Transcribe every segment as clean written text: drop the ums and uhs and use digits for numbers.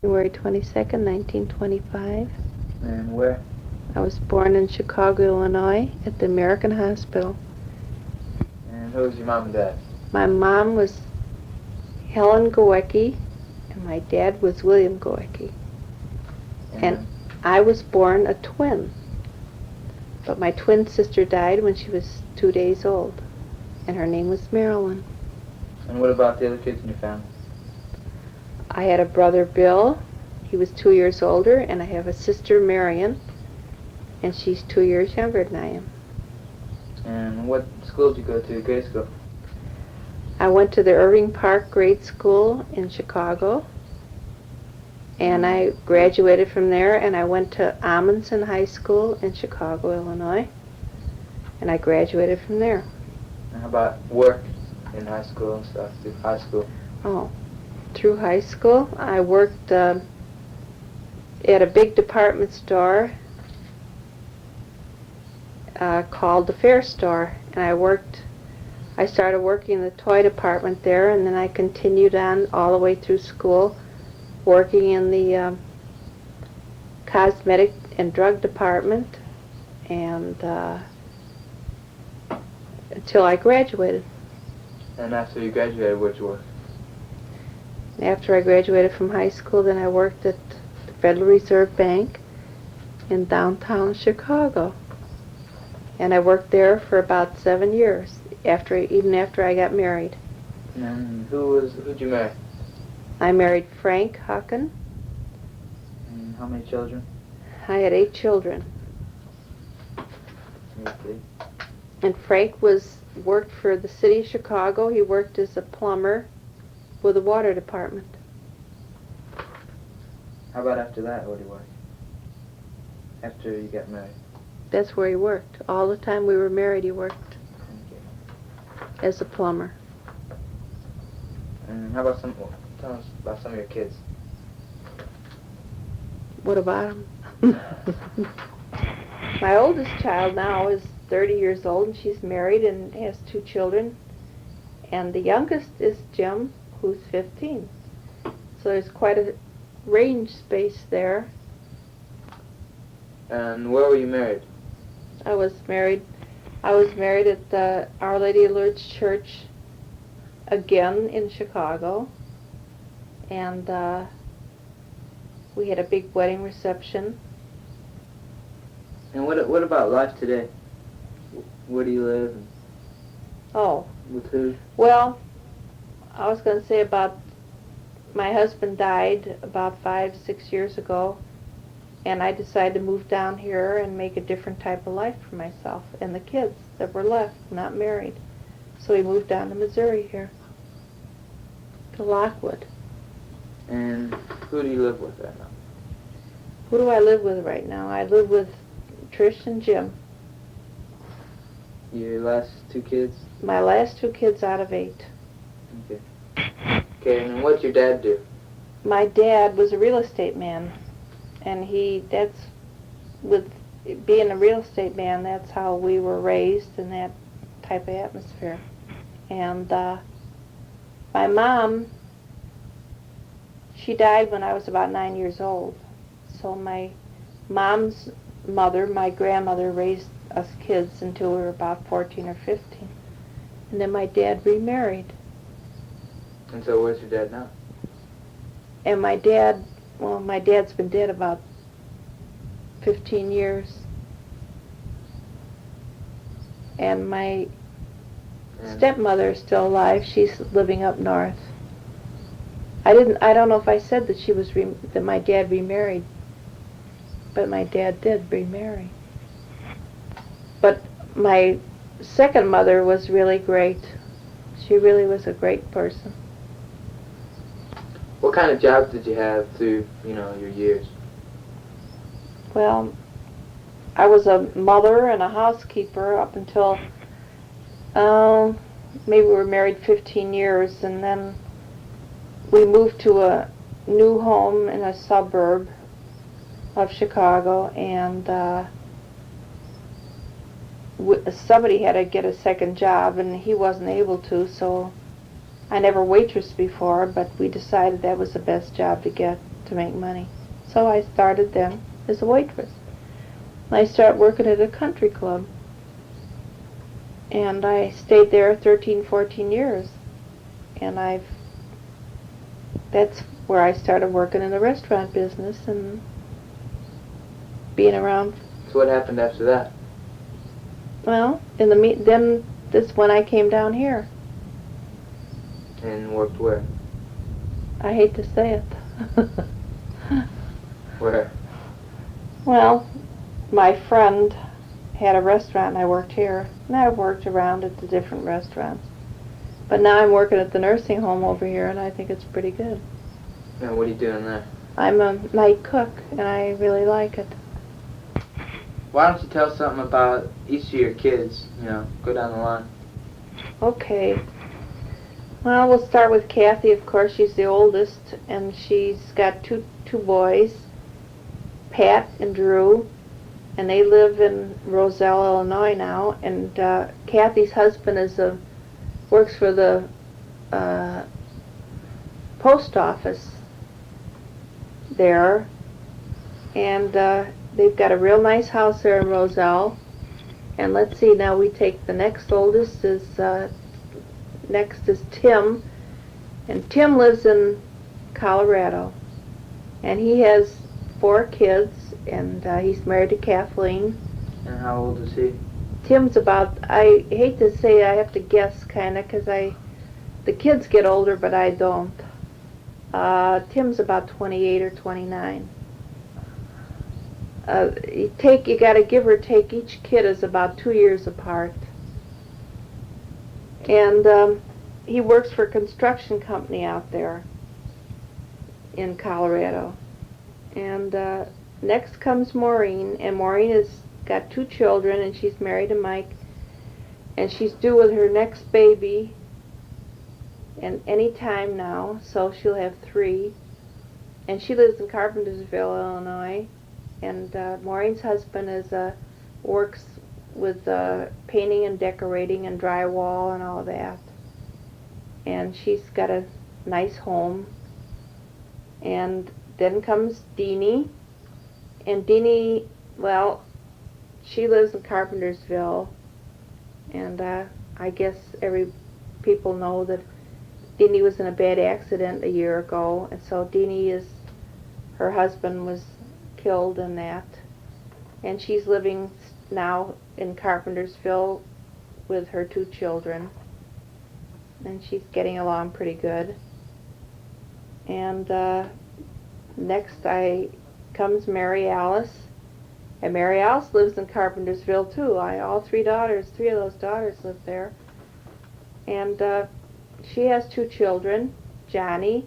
January 22nd, 1925. And where? I was born in Chicago, Illinois, at the American Hospital. And who was your mom and dad? My mom was Helen Goecki, and my dad was William Goecki. And I was born a twin. But my twin sister died when she was 2 days old, and her name was Marilyn. And what about the other kids in your family? I had a brother, Bill. He was 2 years older, and I have a sister, Marion, and she's 2 years younger than I am. And what school did you go to, grade school? I went to the Irving Park Grade School in Chicago, and I graduated from there, and I went to Amundsen High School in Chicago, Illinois, and I graduated from there. And how about work in high school and stuff, through high school? Oh, through high school, I worked at a big department store called the Fair Store, and I started working in the toy department there, and then I continued on all the way through school, working in the cosmetic and drug department, and until I graduated. And after you graduated, where'd you work? After I graduated from high school, then I worked at the Federal Reserve Bank in downtown Chicago. And I worked there for about 7 years, even after I got married. And who'd you marry? I married Frank Huckin. And how many children? I had 8 children. Okay. And Frank worked for the city of Chicago. He worked as a plumber with the water department. How about after that, where'd you work? After you got married? That's where he worked. All the time we were married, he worked as a plumber. And how about tell us about some of your kids. What about him? My oldest child now is 30 years old, and she's married and has 2 children. And the youngest is Jim, who's 15. So there's quite a range space there. And where were you married? I was married at the Our Lady of Lourdes Church again in Chicago, and we had a big wedding reception. And what about life today? Where do you live? And Oh, with who? well, I was going to say about my husband died about 5-6 years ago, and I decided to move down here and make a different type of life for myself and the kids that were left, not married. So we moved down to Missouri here, to Lockwood. And who do you live with right now? Who do I live with right now? I live with Trish and Jim. Your last 2 kids? My last 2 kids out of 8. Okay. Okay, and what'd your dad do? My dad was a real estate man, and with being a real estate man, that's how we were raised in that type of atmosphere. And my mom, she died when I was about 9 years old. So my mom's mother, my grandmother, raised us kids until we were about 14 or 15. And then my dad remarried. And so where's your dad now? And my dad's been dead about 15 years. And my stepmother is still alive. She's living up north. I don't know if I said that that my dad remarried, but my dad did remarry. But my second mother was really great. She really was a great person. What kind of jobs did you have through, your years? Well, I was a mother and a housekeeper up until, maybe we were married 15 years, and then we moved to a new home in a suburb of Chicago, and somebody had to get a second job, and he wasn't able to, so I never waitressed before, but we decided that was the best job to get, to to make money. So I started then as a waitress. I started working at a country club. And I stayed there 13, 14 years. And that's where I started working in the restaurant business and being around. So what happened after that? Well, then this when I came down here. And worked where? I hate to say it. Where? Well, my friend had a restaurant and I worked here. And I've worked around at the different restaurants. But now I'm working at the nursing home over here and I think it's pretty good. Now what are you doing there? I'm a night cook and I really like it. Why don't you tell something about each of your kids? Go down the line. Okay. Well, we'll start with Kathy, of course. She's the oldest, and she's got two boys, Pat and Drew, and they live in Roselle, Illinois now. And Kathy's husband works for the post office there, and they've got a real nice house there in Roselle. And let's see, now we take the next oldest is Tim, and Tim lives in Colorado, and he has 4 kids, and he's married to Kathleen. And how old is he? Tim's about, I hate to say, I have to guess kind of, because the kids get older, but I don't. Tim's about 28 or 29. You got to give or take, each kid is about 2 years apart. And he works for a construction company out there in Colorado. And next comes Maureen, and Maureen has got 2 children, and she's married to Mike, and she's due with her next baby and any time now, so she'll have 3. And she lives in Carpentersville, Illinois. And Maureen's husband works with painting and decorating and drywall and all that. And she's got a nice home. And then comes Deanie. And Deanie, well, she lives in Carpentersville. And I guess people know that Deanie was in a bad accident a year ago. And so her husband was killed in that. And she's living now in Carpentersville with her 2 children. And she's getting along pretty good. And next comes Mary Alice. And Mary Alice lives in Carpentersville too. All 3 of those daughters live there. And she has 2 children, Johnny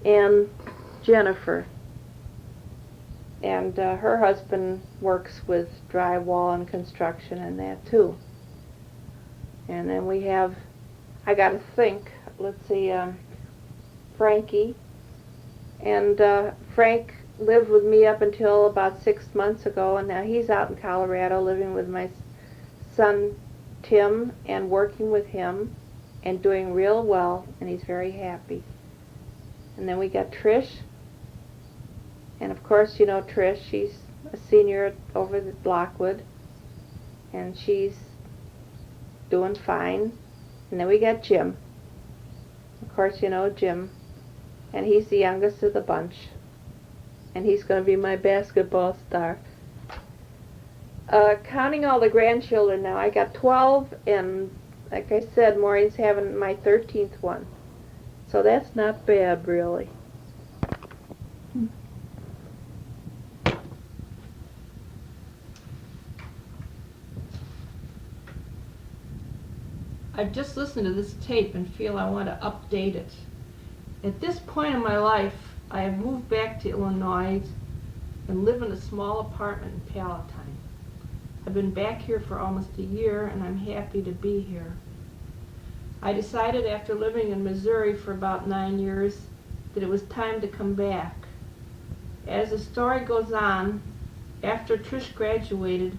and Jennifer. And her husband works with drywall and construction and that too. And then we have, I got to think, let's see, Frankie. And Frank lived with me up until about 6 months ago, and now he's out in Colorado living with my son Tim and working with him and doing real well, and he's very happy. And then we got Trish. And of course, you know Trish, she's a senior over at Lockwood, and she's doing fine. And then we got Jim. Of course, you know Jim, and he's the youngest of the bunch, and he's going to be my basketball star. Counting all the grandchildren now, I got 12, and like I said, Maureen's having my 13th one. So that's not bad, really. I've just listened to this tape and feel I want to update it. At this point in my life, I have moved back to Illinois and live in a small apartment in Palatine. I've been back here for almost a year, and I'm happy to be here. I decided after living in Missouri for about 9 years that it was time to come back. As the story goes on, after Trish graduated,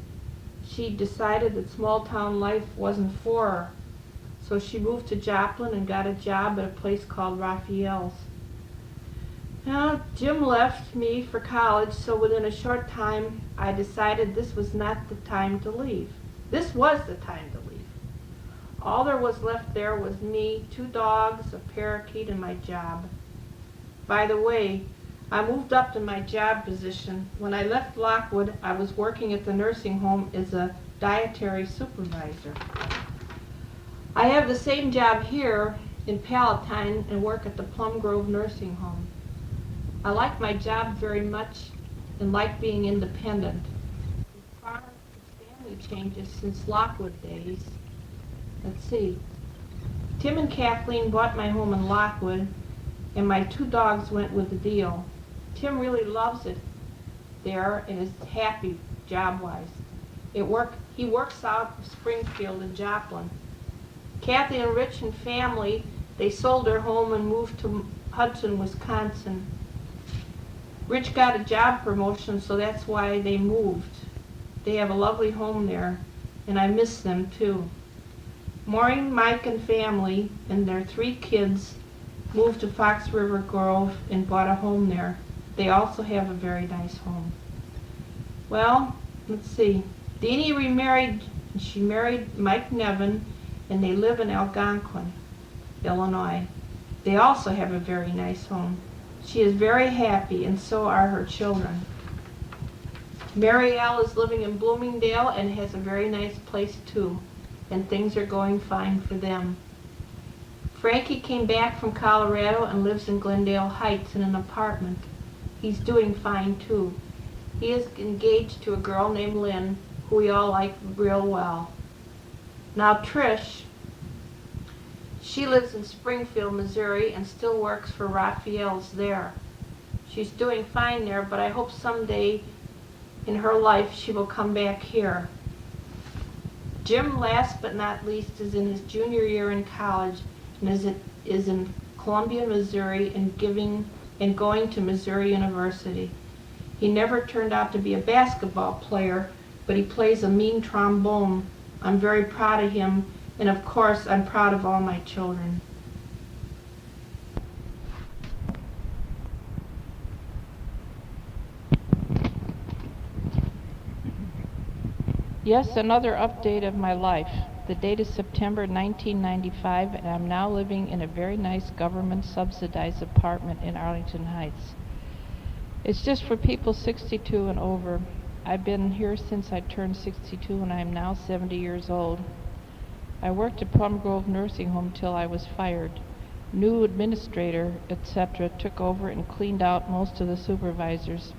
she decided that small-town life wasn't for her. So she moved to Joplin and got a job at a place called Raphael's. Now, Jim left me for college, so within a short time, I decided this was not the time to leave. This was the time to leave. All there was left there was me, 2 dogs, a parakeet, and my job. By the way, I moved up to my job position. When I left Lockwood, I was working at the nursing home as a dietary supervisor. I have the same job here in Palatine and work at the Plum Grove Nursing Home. I like my job very much and like being independent. As far as family changes since Lockwood days, let's see. Tim and Kathleen bought my home in Lockwood, and my 2 dogs went with the deal. Tim really loves it there and is happy job-wise. He works out of Springfield and Joplin. Kathy and Rich and family, they sold their home and moved to Hudson, Wisconsin. Rich got a job promotion, so that's why they moved. They have a lovely home there, and I miss them too. Maureen, Mike, and family, and their 3 kids, moved to Fox River Grove and bought a home there. They also have a very nice home. Well, let's see. Deanie remarried. She married Mike Nevin, and they live in Algonquin, Illinois. They also have a very nice home. She is very happy, and so are her children. Mary Al is living in Bloomingdale and has a very nice place too, and things are going fine for them. Frankie came back from Colorado and lives in Glendale Heights in an apartment. He's doing fine too. He is engaged to a girl named Lynn, who we all like real well. Now Trish, she lives in Springfield, Missouri, and still works for Raphael's there. She's doing fine there, but I hope someday in her life she will come back here. Jim, last but not least, is in his junior year in college and is in Columbia, Missouri, and going to Missouri University. He never turned out to be a basketball player, but he plays a mean trombone. I'm very proud of him, and of course, I'm proud of all my children. Yes, another update of my life. The date is September 1995, and I'm now living in a very nice government-subsidized apartment in Arlington Heights. It's just for people 62 and over. I've been here since I turned 62, and I'm now 70 years old. I worked at Plum Grove Nursing Home till I was fired. New administrator, etc., took over and cleaned out most of the supervisors.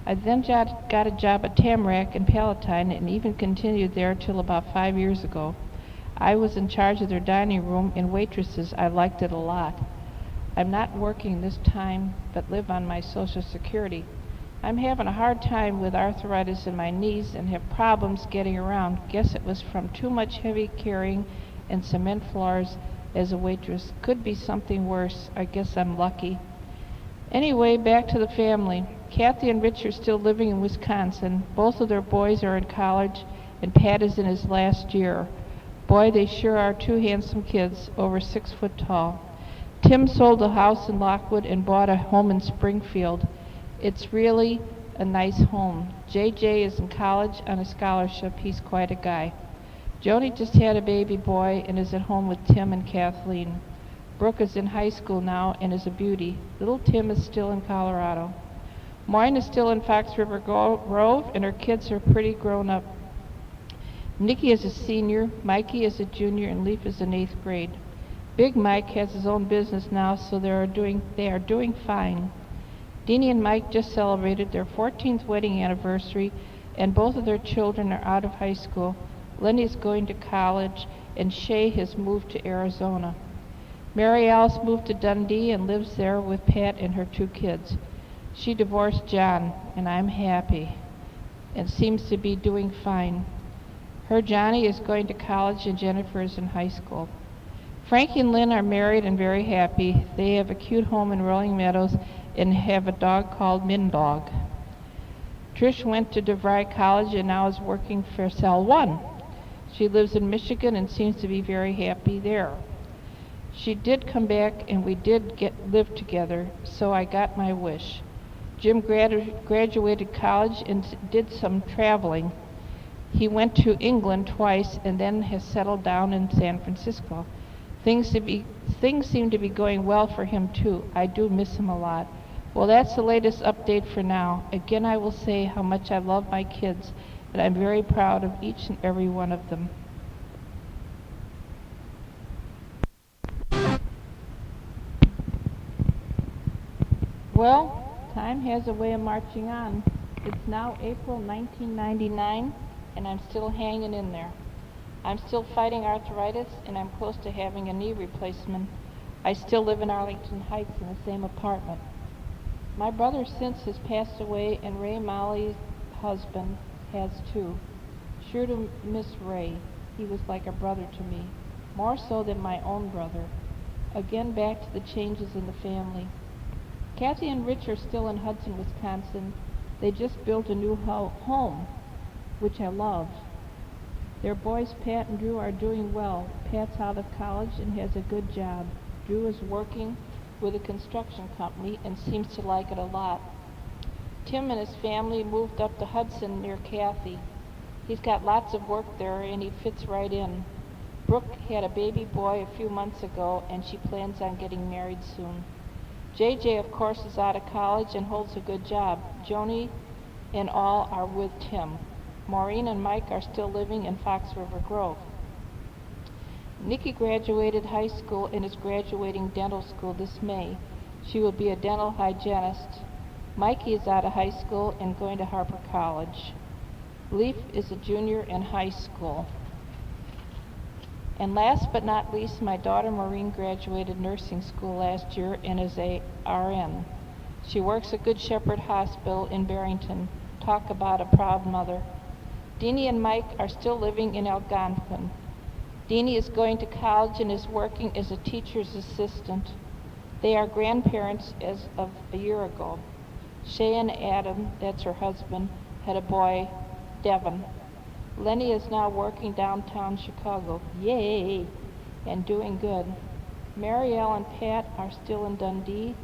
I then got a job at Tamarack in Palatine and even continued there till about 5 years ago. I was in charge of their dining room and waitresses. I liked it a lot. I'm not working this time, but live on my Social Security. I'm having a hard time with arthritis in my knees and have problems getting around. Guess it was from too much heavy carrying and cement floors as a waitress. Could be something worse. I guess I'm lucky. Anyway, back to the family. Kathy and Rich are still living in Wisconsin. Both of their boys are in college, and Pat is in his last year. Boy, they sure are 2 handsome kids, over 6 foot tall. Tim sold a house in Lockwood and bought a home in Springfield. It's really a nice home. JJ is in college on a scholarship. He's quite a guy. Joni just had a baby boy and is at home with Tim and Kathleen. Brooke is in high school now and is a beauty. Little Tim is still in Colorado. Maureen is still in Fox River Grove, and her kids are pretty grown up. Nikki is a senior, Mikey is a junior, and Leaf is in 8th grade. Big Mike has his own business now, so they are doing fine. Deanie and Mike just celebrated their 14th wedding anniversary, and both of their children are out of high school. Lenny is going to college, and Shay has moved to Arizona. Mary Alice moved to Dundee and lives there with Pat and her 2 kids. She divorced John, and I'm happy, and seems to be doing fine. Her Johnny is going to college, and Jennifer is in high school. Frankie and Lynn are married and very happy. They have a cute home in Rolling Meadows and have a dog called Min Dog. Trish went to DeVry College and now is working for Cell 1. She lives in Michigan and seems to be very happy there. She did come back and we did live together, so I got my wish. Jim graduated college and did some traveling. He went to England twice and then has settled down in San Francisco. Things seem to be going well for him too. I do miss him a lot. Well, that's the latest update for now. Again, I will say how much I love my kids, and I'm very proud of each and every one of them. Well, time has a way of marching on. It's now April 1999, and I'm still hanging in there. I'm still fighting arthritis, and I'm close to having a knee replacement. I still live in Arlington Heights in the same apartment. My brother since has passed away, and Ray Molly's husband has too. Sure to miss Ray. He was like a brother to me, more so than my own brother. Again, back to the changes in the family. Kathy and Rich are still in Hudson, Wisconsin. They just built a new home, which I love. Their boys, Pat and Drew, are doing well. Pat's out of college and has a good job. Drew is working with a construction company and seems to like it a lot. Tim and his family moved up to Hudson near Kathy. He's got lots of work there and he fits right in. Brooke had a baby boy a few months ago and she plans on getting married soon. JJ, of course, is out of college and holds a good job. Joni and all are with Tim. Maureen and Mike are still living in Fox River Grove. Nikki graduated high school and is graduating dental school this May. She will be a dental hygienist. Mikey is out of high school and going to Harper College. Leaf is a junior in high school. And last but not least, my daughter Maureen graduated nursing school last year and is a RN. She works at Good Shepherd Hospital in Barrington. Talk about a proud mother. Deanie and Mike are still living in Algonquin. Deanie is going to college and is working as a teacher's assistant. They are grandparents as of a year ago. Shay and Adam, that's her husband, had a boy, Devin. Lenny is now working downtown Chicago, yay, and doing good. Marielle and Pat are still in Dundee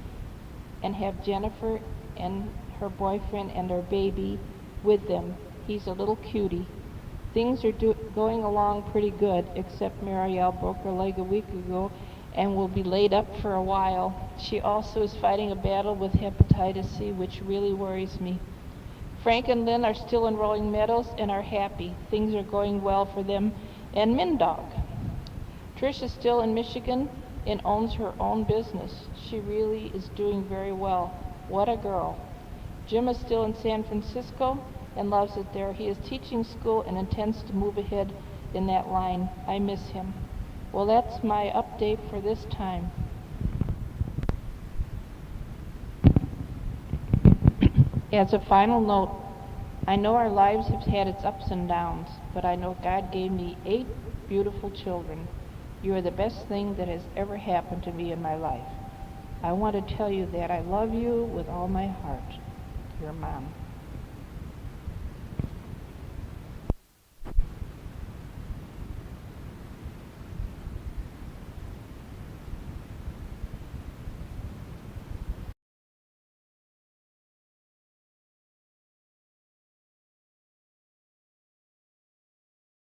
and have Jennifer and her boyfriend and their baby with them. He's a little cutie. Things are going along pretty good, except Marielle broke her leg a week ago and will be laid up for a while. She also is fighting a battle with hepatitis C, which really worries me. Frank and Lynn are still in Rolling Meadows and are happy. Things are going well for them and Mindog. Trish is still in Michigan and owns her own business. She really is doing very well. What a girl. Jim is still in San Francisco and loves it there. He is teaching school and intends to move ahead in that line. I miss him. Well, that's my update for this time. As a final note, I know our lives have had its ups and downs, but I know God gave me 8 beautiful children. You are the best thing that has ever happened to me in my life. I want to tell you that I love you with all my heart. Your mom.